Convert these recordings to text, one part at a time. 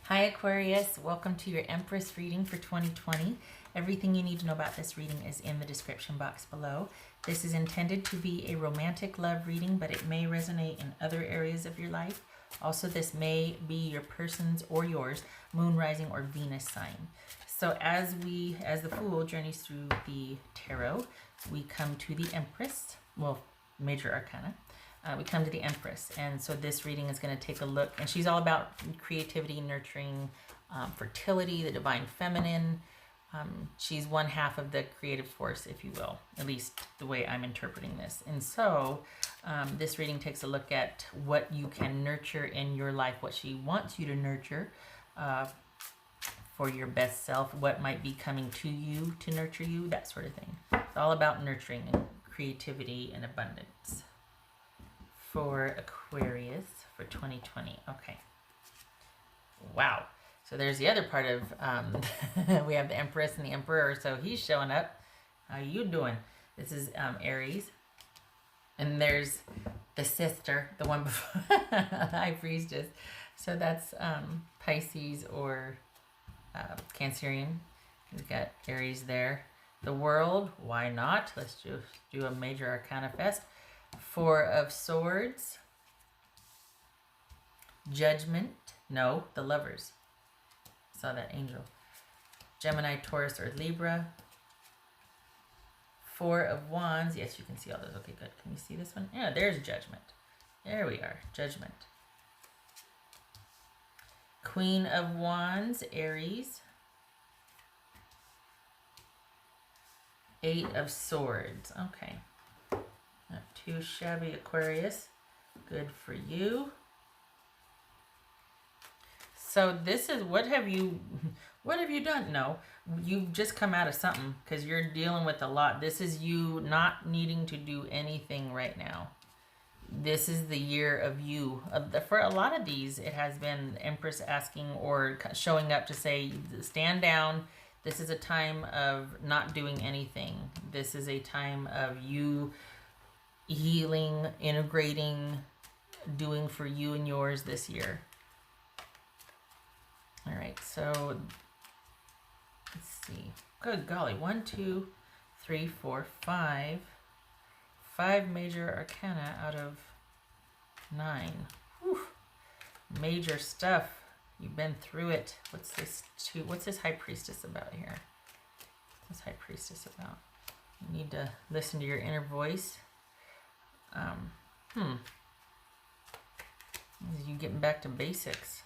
Hi Aquarius, welcome to your Empress reading for 2020. Everything you need to know about this reading is in the description box below. This is intended to be a romantic love reading, but it may resonate in other areas of your life. Also, this may be your person's or yours moon, rising, or Venus sign. So as the Fool journeys through the tarot, we come to the Empress, well, major arcana. We come to the Empress, and so this reading is going to take a look, and she's all about creativity, nurturing, fertility, the divine feminine. She's one half of the creative force, if you will, at least the way I'm interpreting this. And so this reading takes a look at what you can nurture in your life, what she wants you to nurture for your best self, what might be coming to you to nurture you, that sort of thing. It's all about nurturing and creativity and abundance. For Aquarius for 2020. Okay. Wow. So there's the other part of, we have the Empress and the Emperor, so he's showing up. How you doing? This is Aries. And there's the sister, the one before, High Priestess. So that's Pisces or Cancerian. We've got Aries there. The World, why not? Let's just do a major arcana fest. Four of Swords, Judgment, no, the Lovers, saw that angel, Gemini, Taurus, or Libra, Four of Wands, yes, you can see all those, okay, good, can you see this one? Yeah, there's Judgment, there we are, Judgment, Queen of Wands, Aries, Eight of Swords, okay. Not too shabby, Aquarius. Good for you. So this is, what have you done? No, you've just come out of something because you're dealing with a lot. This is you not needing to do anything right now. This is the year of you. For a lot of these, it has been Empress asking or showing up to say, stand down. This is a time of not doing anything. This is a time of you healing, integrating, doing for you and yours this year. All right, so let's see. Good golly, 1, 2, 3, 4, 5. 5 major arcana out of 9. Whew. Major stuff. You've been through it. What's this High Priestess about here? What's High Priestess about? You need to listen to your inner voice. You getting back to basics.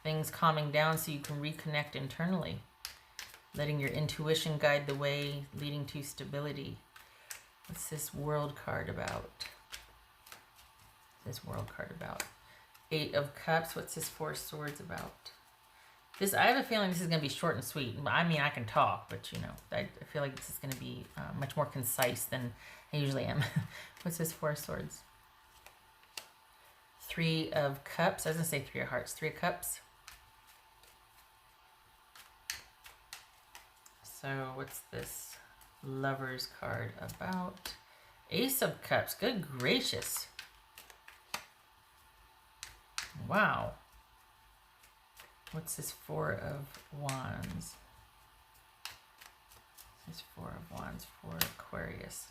Things calming down so you can reconnect internally. Letting your intuition guide the way, leading to stability. What's this World card about? What's this World card about? Eight of Cups. What's this Four of Swords about? This, I have a feeling this is going to be short and sweet. I mean, I can talk, but you know, I feel like this is going to be much more concise than I usually am. What's this Four of Swords? Three of Cups. I was going to say Three of Hearts. Three of Cups. So what's this Lovers card about? Ace of Cups. Good gracious. Wow. What's this Four of Wands? This is Four of Wands for Aquarius.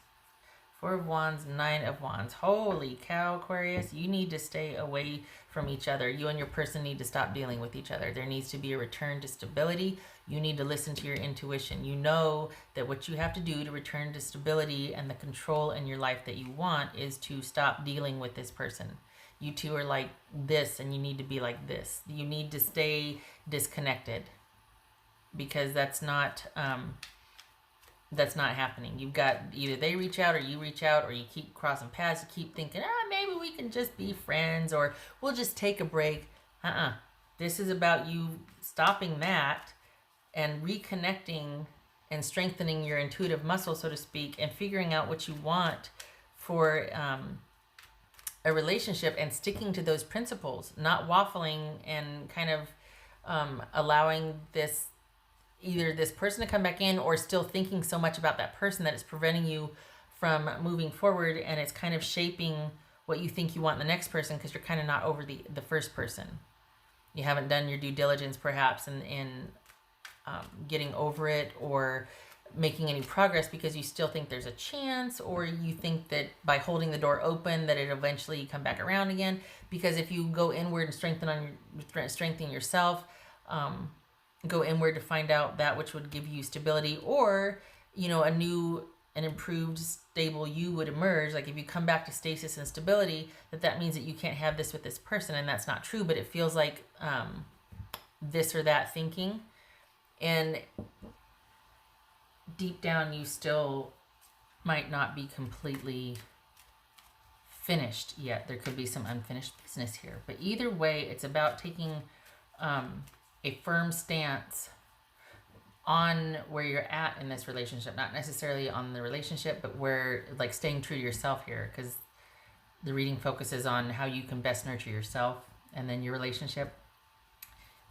Four of Wands, Nine of Wands. Holy cow, Aquarius. You need to stay away from each other. You and your person need to stop dealing with each other. There needs to be a return to stability. You need to listen to your intuition. You know that what you have to do to return to stability and the control in your life that you want is to stop dealing with this person. You two are like this and you need to be like this. You need to stay disconnected because that's not happening. You've got either they reach out or you reach out, or you keep crossing paths. You keep thinking, maybe we can just be friends, or we'll just take a break. This is about you stopping that and reconnecting and strengthening your intuitive muscle, so to speak, and figuring out what you want for a relationship and sticking to those principles, not waffling and kind of allowing this either this person to come back in or still thinking so much about that person that it's preventing you from moving forward, and it's kind of shaping what you think you want in the next person because you're kind of not over the first person. you haven't done your due diligence perhaps in getting over it or making any progress because you still think there's a chance, or you think that by holding the door open that it eventually come back around again. Because if you go inward and strengthen yourself, go inward to find out that which would give you stability, or an improved stable you would emerge. Like if you come back to stasis and stability, that means that you can't have this with this person, and that's not true, but it feels like this or that thinking. And deep down you still might not be completely finished yet. There could be some unfinished business here, but either way, it's about taking a firm stance on where you're at in this relationship, not necessarily on the relationship, but where, like, staying true to yourself here, because the reading focuses on how you can best nurture yourself and then your relationship.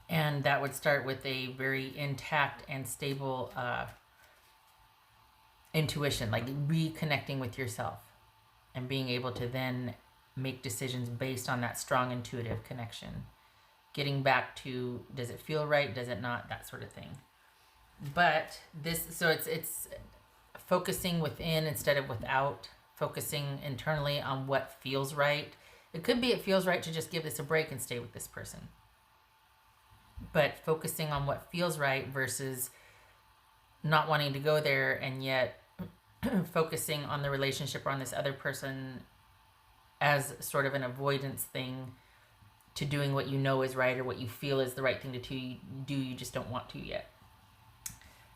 And that would start with a very intact and stable intuition, like reconnecting with yourself and being able to then make decisions based on that strong intuitive connection. Getting back to, does it feel right? Does it not? That sort of thing. But it's focusing within instead of without, focusing internally on what feels right. It could be it feels right to just give this a break and stay with this person. But focusing on what feels right versus not wanting to go there, and yet focusing on the relationship or on this other person as sort of an avoidance thing to doing what you know is right or what you feel is the right thing to do. You just don't want to yet.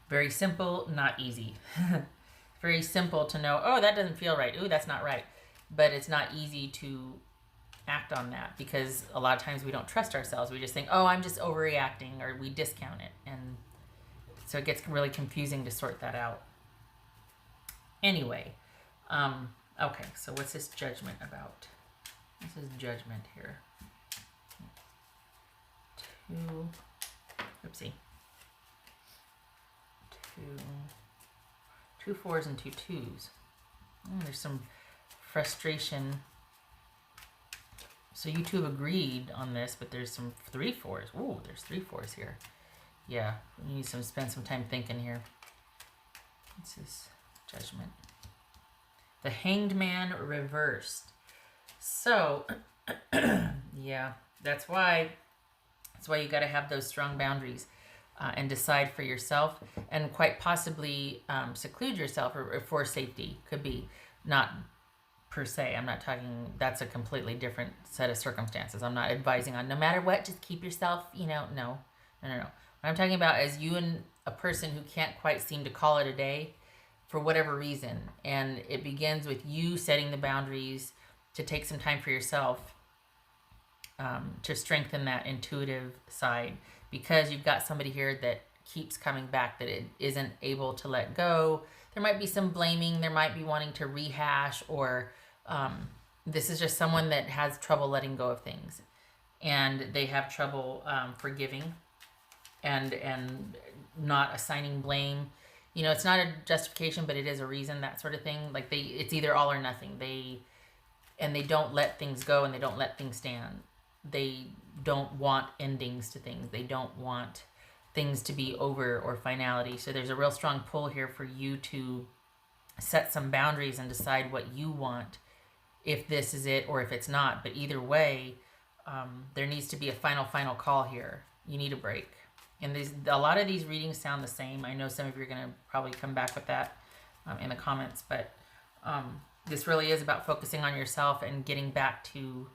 Very simple, not easy. Very simple to know, oh, that doesn't feel right. Ooh, that's not right. But it's not easy to act on that because a lot of times we don't trust ourselves. We just think, oh, I'm just overreacting, or we discount it. And so it gets really confusing to sort that out. Anyway, okay, so what's this judgment about? This is judgment here. Two fours and two twos. There's some frustration. So you two have agreed on this, but there's some 3 fours. Ooh, there's 3 fours here. Yeah, we need to spend some time thinking here. This is judgment. The Hanged Man reversed. So, yeah, that's why you got to have those strong boundaries and decide for yourself, and quite possibly seclude yourself or for safety. Could be, not per se. I'm not talking, that's a completely different set of circumstances. I'm not advising on no matter what, just keep yourself, no. What I'm talking about is you and a person who can't quite seem to call it a day for whatever reason. And it begins with you setting the boundaries to take some time for yourself to strengthen that intuitive side, because you've got somebody here that keeps coming back, that it isn't able to let go. There might be some blaming, there might be wanting to rehash, or this is just someone that has trouble letting go of things, and they have trouble forgiving and not assigning blame. It's not a justification, but it is a reason, that sort of thing. Like it's either all or nothing. They don't let things go, and they don't let things stand. They don't want endings to things. They don't want things to be over or finality. So there's a real strong pull here for you to set some boundaries and decide what you want, if this is it or if it's not. But either way, there needs to be a final call here. You need a break. And a lot of these readings sound the same. I know some of you are going to probably come back with that in the comments, but this really is about focusing on yourself and getting back to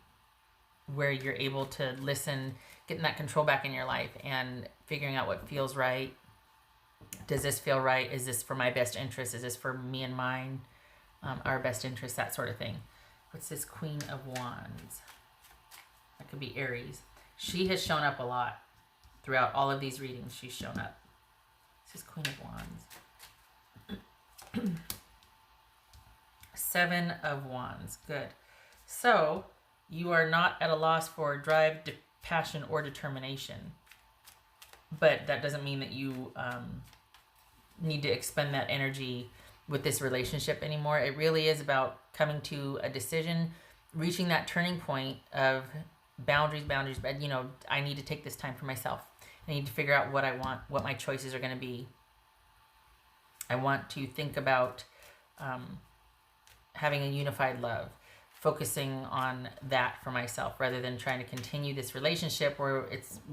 where you're able to listen, getting that control back in your life, and figuring out what feels right. Does this feel right? Is this for my best interest? Is this for me and mine, our best interest, that sort of thing. What's this Queen of Wands? That could be Aries. She has shown up a lot throughout all of these readings. She's shown up. This is Queen of Wands. 7 of Wands. Good. So you are not at a loss for drive, passion, or determination. But that doesn't mean that you need to expend that energy with this relationship anymore. It really is about coming to a decision, reaching that turning point of boundaries, but you know, I need to take this time for myself. I need to figure out what I want, what my choices are going to be. I want to think about having a unified love, focusing on that for myself rather than trying to continue this relationship where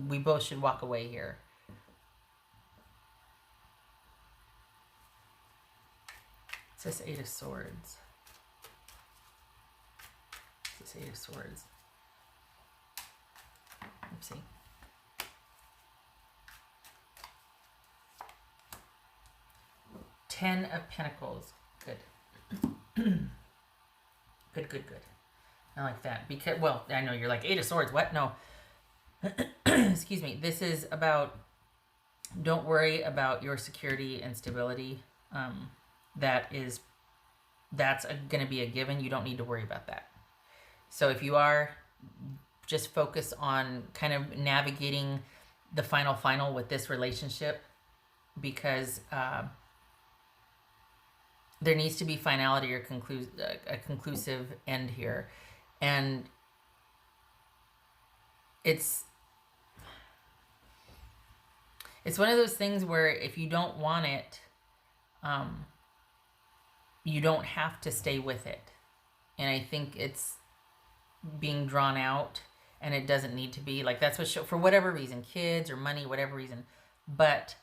we both should walk away here. It's this Eight of Swords. It's this Eight of Swords. Oopsie. Ten of Pentacles. Good. Good. I like that. Because, well, I know you're like, Eight of Swords, what? No. Excuse me. This is about, don't worry about your security and stability. That's going to be a given. You don't need to worry about that. So if you are, just focus on kind of navigating the final with this relationship, because there needs to be finality or a conclusive end here. And it's one of those things where if you don't want it, you don't have to stay with it. And I think it's being drawn out, and it doesn't need to be. Like, that's what, for whatever reason, kids or money, whatever reason. But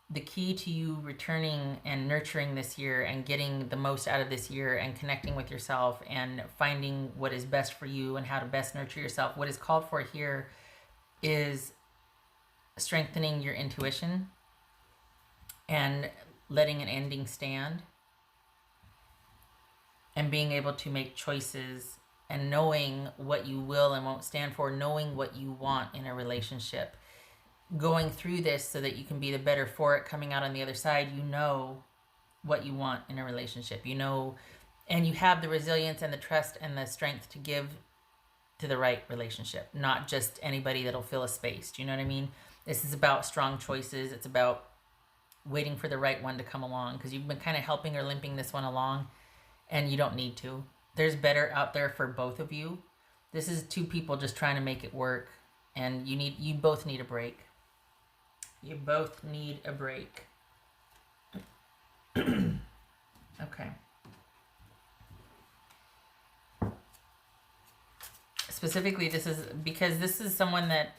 the key to you returning and nurturing this year and getting the most out of this year and connecting with yourself and finding what is best for you and how to best nurture yourself, what is called for here is strengthening your intuition and letting an ending stand and being able to make choices and knowing what you will and won't stand for, knowing what you want in a relationship. Going through this so that you can be the better for it, coming out on the other side, you know what you want in a relationship. You know, and you have the resilience and the trust and the strength to give to the right relationship, not just anybody that'll fill a space. Do you know what I mean? This is about strong choices. It's about waiting for the right one to come along, because you've been kind of helping or limping this one along, and you don't need to. There's better out there for both of you. This is two people just trying to make it work, and you both need a break. You both need a break. Okay. Specifically, this is because this is someone that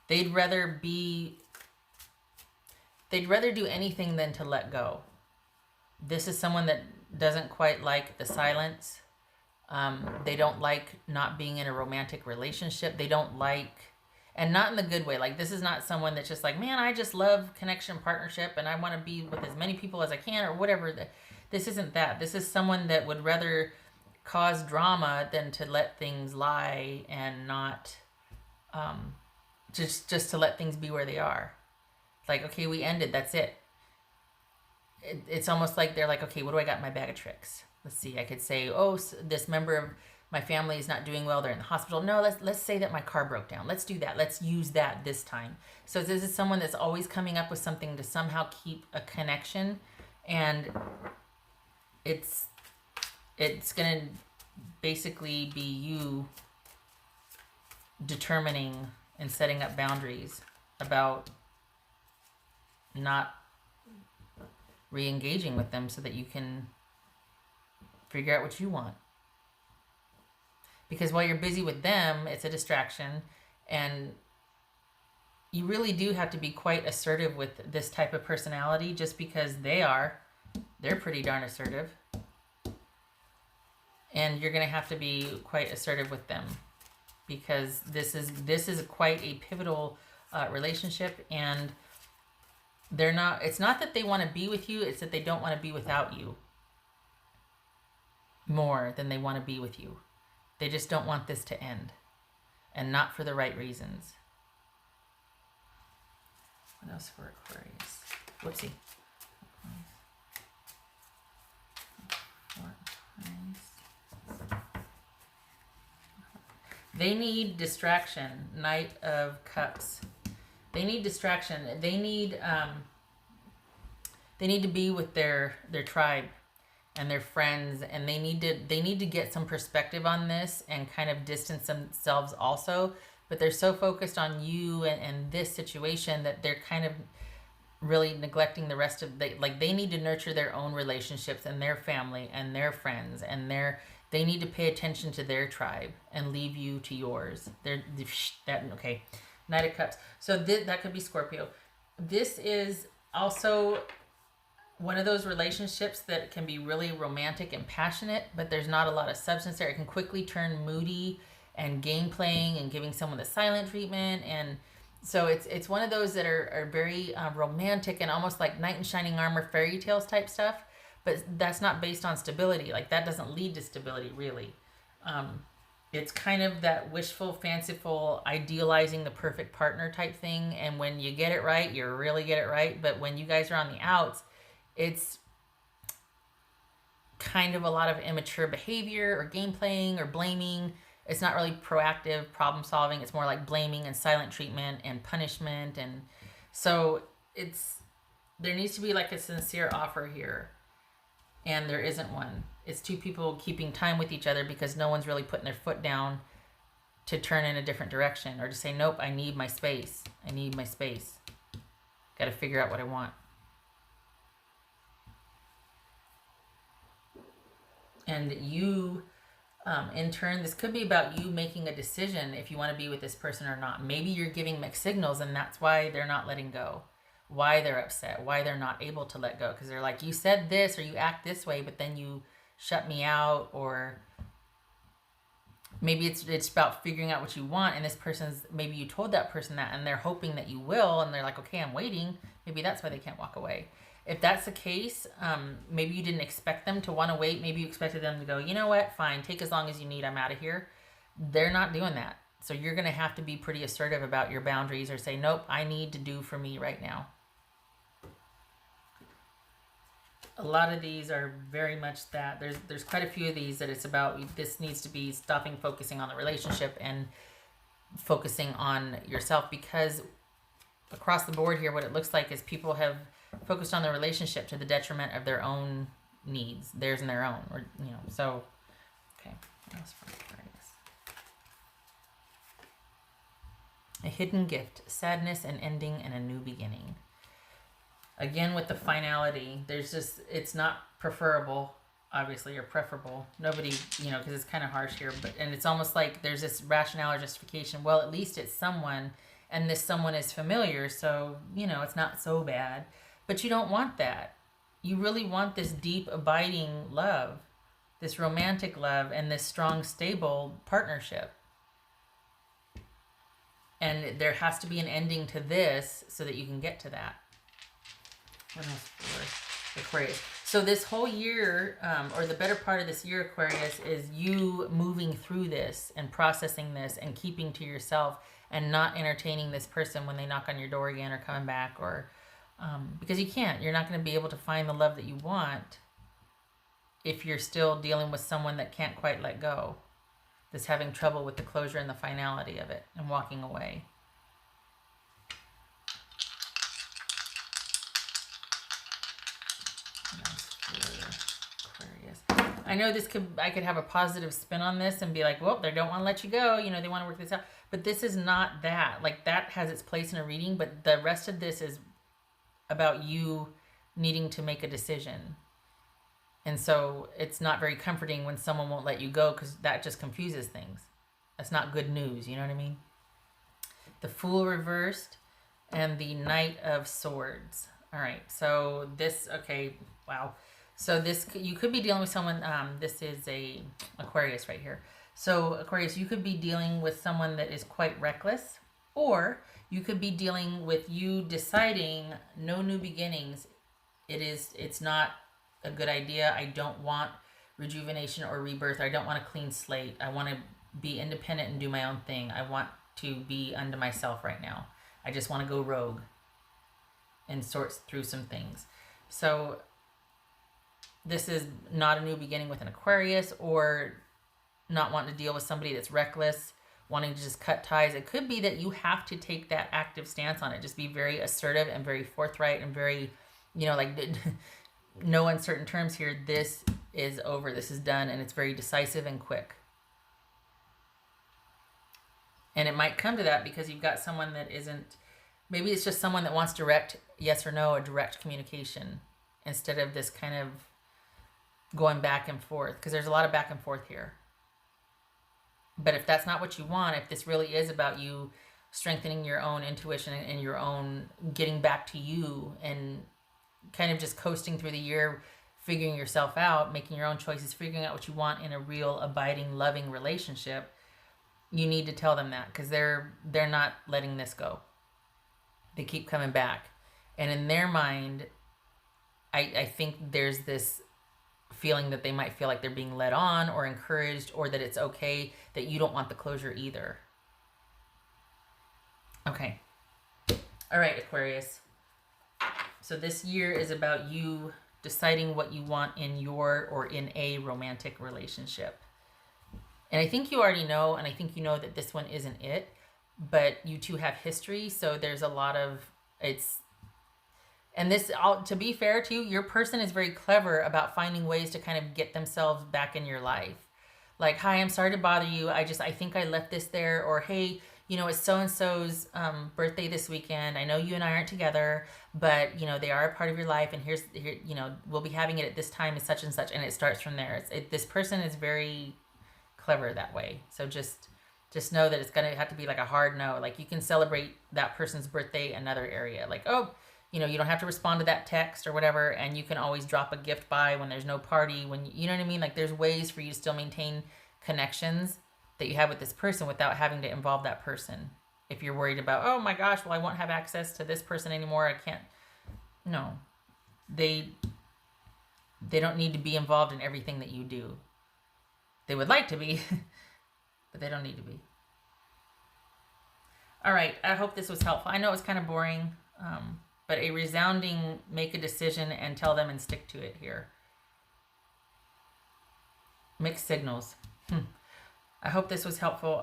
they'd rather do anything than to let go. This is someone that doesn't quite like the silence. They don't like not being in a romantic relationship. They don't like, and not in the good way. Like, this is not someone that's just like, man, I just love connection, partnership, and I want to be with as many people as I can, or whatever. This isn't that. This is someone that would rather cause drama than to let things lie and not, just to let things be where they are. Like, okay, we ended. That's it. It's almost like they're like, okay, what do I got in my bag of tricks? Let's see. I could say, oh, this member of my family is not doing well. They're in the hospital. No, let's say that my car broke down. Let's do that. Let's use that this time. So this is someone that's always coming up with something to somehow keep a connection, and it's going to basically be you determining and setting up boundaries about not re-engaging with them so that you can figure out what you want. Because while you're busy with them, it's a distraction, and you really do have to be quite assertive with this type of personality, just because they're pretty darn assertive. And you're going to have to be quite assertive with them, because this is quite a pivotal relationship, and it's not that they want to be with you, it's that they don't want to be without you more than they want to be with you. They just don't want this to end, and not for the right reasons. What else for Aquarius? Whoopsie. They need distraction. Knight of Cups. They need distraction. They need to be with their tribe. and their friends, and they need to get some perspective on this and kind of distance themselves also. But they're so focused on you and this situation that they're kind of really neglecting the rest of they need to nurture their own relationships and their family and their friends and they need to pay attention to their tribe and leave you to yours. Okay. Knight of Cups. So that could be Scorpio. This is also one of those relationships that can be really romantic and passionate, but there's not a lot of substance there. It can quickly turn moody and game playing and giving someone the silent treatment. And so it's one of those that are very romantic and almost like knight in shining armor, fairy tales type stuff. But that's not based on stability. Like, that doesn't lead to stability, really. It's kind of that wishful, fanciful, idealizing the perfect partner type thing. And when you get it right, you really get it right. But when you guys are on the outs, it's kind of a lot of immature behavior or game playing or blaming. It's not really proactive problem solving. It's more like blaming and silent treatment and punishment. And so there needs to be like a sincere offer here. And there isn't one. It's two people keeping time with each other because no one's really putting their foot down to turn in a different direction or to say, nope, I need my space. I need my space. Got to figure out what I want. And you, in turn, this could be about you making a decision if you want to be with this person or not. Maybe you're giving mixed signals and that's why they're not letting go. Why they're upset, why they're not able to let go. Because they're like, you said this or you act this way, but then you shut me out. Or maybe it's about figuring out what you want. And this person's, maybe you told that person that and they're hoping that you will. And they're like, okay, I'm waiting. Maybe that's why they can't walk away. If that's the case, maybe you didn't expect them to want to wait. Maybe you expected them to go, you know what, fine, take as long as you need. I'm out of here. They're not doing that. So you're going to have to be pretty assertive about your boundaries or say, nope, I need to do for me right now. A lot of these are very much that. There's quite a few of these that it's about, this needs to be stopping focusing on the relationship and focusing on yourself, because across the board here, what it looks like is people have focused on the relationship to the detriment of their own needs, theirs and their own, or, so, okay. What else for Aquarius? A hidden gift, sadness, an ending, and a new beginning. Again, with the finality, it's not preferable, obviously, or preferable. Nobody, because it's kind of harsh here, and it's almost like there's this rationale or justification. Well, at least it's someone, and this someone is familiar, so, it's not so bad. But you don't want that. You really want this deep, abiding love, this romantic love, and this strong, stable partnership. And there has to be an ending to this so that you can get to that. What else for Aquarius? So this whole year, or the better part of this year, Aquarius, is you moving through this and processing this and keeping to yourself and not entertaining this person when they knock on your door again or coming back, or because you can't. You're not going to be able to find the love that you want if you're still dealing with someone that can't quite let go, that's having trouble with the closure and the finality of it and walking away. I know I could have a positive spin on this and be like, well, they don't want to let you go. They want to work this out. But this is not that. Like, that has its place in a reading, but the rest of this is about you needing to make a decision. And so it's not very comforting when someone won't let you go, because that just confuses things. That's not good news. You know what I mean? The Fool reversed and the Knight of Swords. All right. So this, okay. Wow. So this, you could be dealing with someone, this is a Aquarius right here. So Aquarius, you could be dealing with someone that is quite reckless, or you could be dealing with you deciding no new beginnings. It's not a good idea. I don't want rejuvenation or rebirth. I don't want a clean slate. I want to be independent and do my own thing. I want to be unto myself right now. I just want to go rogue and sort through some things. So this is not a new beginning with an Aquarius, or not wanting to deal with somebody that's reckless, wanting to just cut ties. It could be that you have to take that active stance on it. Just be very assertive and very forthright and very, like, no uncertain terms here. This is over. This is done, and it's very decisive and quick. And it might come to that because you've got someone that isn't, maybe it's just someone that wants direct yes or no, a direct communication, instead of this kind of going back and forth, because there's a lot of back and forth here. But if that's not what you want, if this really is about you strengthening your own intuition and your own getting back to you and kind of just coasting through the year, figuring yourself out, making your own choices, figuring out what you want in a real, abiding, loving relationship, you need to tell them that, because they're not letting this go. They keep coming back. And in their mind, I think there's this feeling that they might feel like they're being led on or encouraged, or that it's okay, that you don't want the closure either. Okay. All right, Aquarius. So this year is about you deciding what you want in your or in a romantic relationship. And I think you already know, and I think you know that this one isn't it, but you two have history, so there's a lot of, and this, to be fair to you, your person is very clever about finding ways to kind of get themselves back in your life. Like, hi, I'm sorry to bother you. I think I left this there. Or, hey, it's so-and-so's birthday this weekend. I know you and I aren't together, but, they are a part of your life. And here, we'll be having it at this time and such. And it starts from there. This person is very clever that way. So just know that it's going to have to be like a hard no. Like, you can celebrate that person's birthday another area. Like, oh, you don't have to respond to that text or whatever, and you can always drop a gift by when there's no party, when you know what I mean? Like, there's ways for you to still maintain connections that you have with this person without having to involve that person. If you're worried about, oh my gosh, well, I won't have access to this person anymore, I can't. No. They don't need to be involved in everything that you do. They would like to be, but they don't need to be. All right, I hope this was helpful. I know it was kind of boring, but a resounding make a decision and tell them and stick to it here. Mixed signals. I hope this was helpful.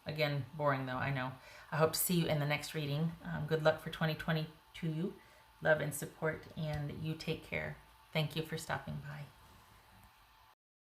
Again, boring though, I know. I hope to see you in the next reading. Good luck for 2020 to you. Love and support, and you take care. Thank you for stopping by.